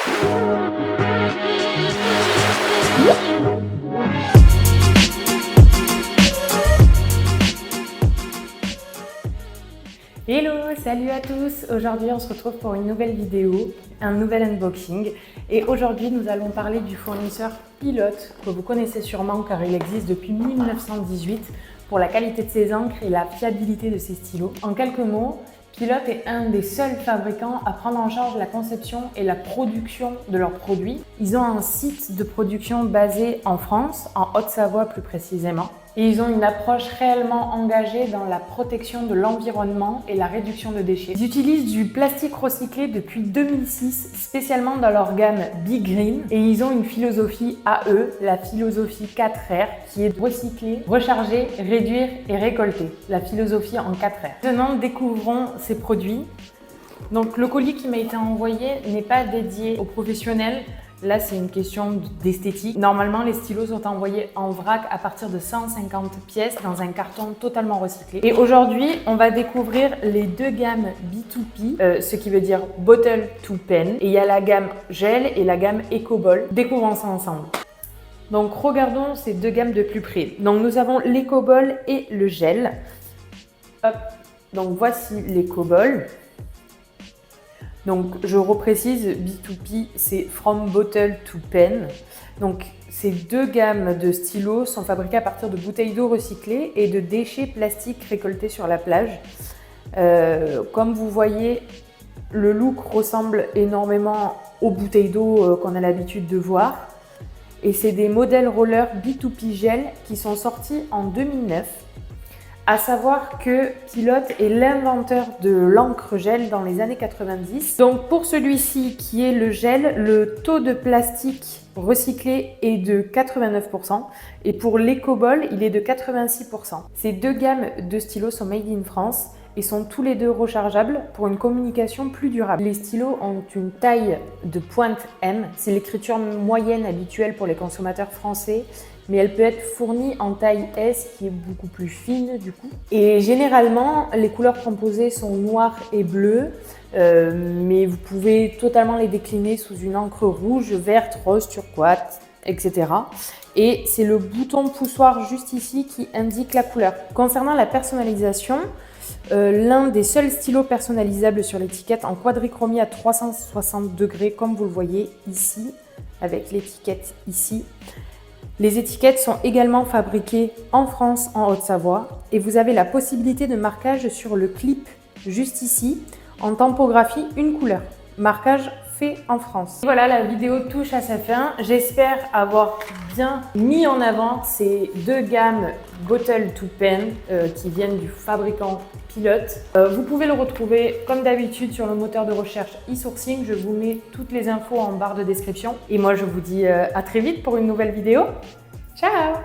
Hello, salut à tous! Aujourd'hui on se retrouve pour une nouvelle vidéo, un nouvel unboxing et aujourd'hui nous allons parler du fournisseur Pilote que vous connaissez sûrement car il existe depuis 1918 pour la qualité de ses encres et la fiabilité de ses stylos. En quelques mots, Pilote est un des seuls fabricants à prendre en charge la conception et la production de leurs produits. Ils ont un site de production basé en France, en Haute-Savoie plus précisément. Et ils ont une approche réellement engagée dans la protection de l'environnement et la réduction de déchets. Ils utilisent du plastique recyclé depuis 2006, spécialement dans leur gamme Be Green. Et ils ont une philosophie à eux, la philosophie 4R, qui est de recycler, recharger, réduire et récolter. La philosophie en 4R. Maintenant, découvrons ces produits. Donc le colis qui m'a été envoyé n'est pas dédié aux professionnels. Là, c'est une question d'esthétique. Normalement, les stylos sont envoyés en vrac à partir de 150 pièces dans un carton totalement recyclé. Et aujourd'hui, on va découvrir les deux gammes B2P, ce qui veut dire Bottle to Pen. Et il y a la gamme Gel et la gamme EcoBall. Découvrons ça ensemble. Donc, regardons ces deux gammes de plus près. Donc, nous avons l'EcoBall et le Gel. Hop. Donc, voici l'EcoBall. Donc, je reprécise, B2P, c'est From Bottle to Pen. Donc, ces deux gammes de stylos sont fabriquées à partir de bouteilles d'eau recyclées et de déchets plastiques récoltés sur la plage. Comme vous voyez, le look ressemble énormément aux bouteilles d'eau qu'on a l'habitude de voir. Et c'est des modèles roller B2P Gel qui sont sortis en 2009. À savoir que Pilote est l'inventeur de l'encre gel dans les années 90. Donc pour celui-ci qui est le gel, le taux de plastique recyclé est de 89% et pour l'EcoBall, il est de 86%. Ces deux gammes de stylos sont made in France et sont tous les deux rechargeables pour une communication plus durable. Les stylos ont une taille de pointe M, c'est l'écriture moyenne habituelle pour les consommateurs français, mais elle peut être fournie en taille S qui est beaucoup plus fine du coup. Et généralement, les couleurs composées sont noires et bleues, mais vous pouvez totalement les décliner sous une encre rouge, verte, rose, turquoise, etc. Et c'est le bouton poussoir juste ici qui indique la couleur. Concernant la personnalisation, l'un des seuls stylos personnalisables sur l'étiquette en quadrichromie à 360 degrés, comme vous le voyez ici, avec l'étiquette ici. Les étiquettes sont également fabriquées en France, en Haute-Savoie, et vous avez la possibilité de marquage sur le clip juste ici, en tempographie une couleur. Marquage fait en France. Voilà, la vidéo touche à sa fin. J'espère avoir bien mis en avant ces deux gammes Bottle to Pen qui viennent du fabricant Pilote. Vous pouvez le retrouver comme d'habitude sur le moteur de recherche e-sourcing. Je vous mets toutes les infos en barre de description. Et moi, je vous dis à très vite pour une nouvelle vidéo. Ciao!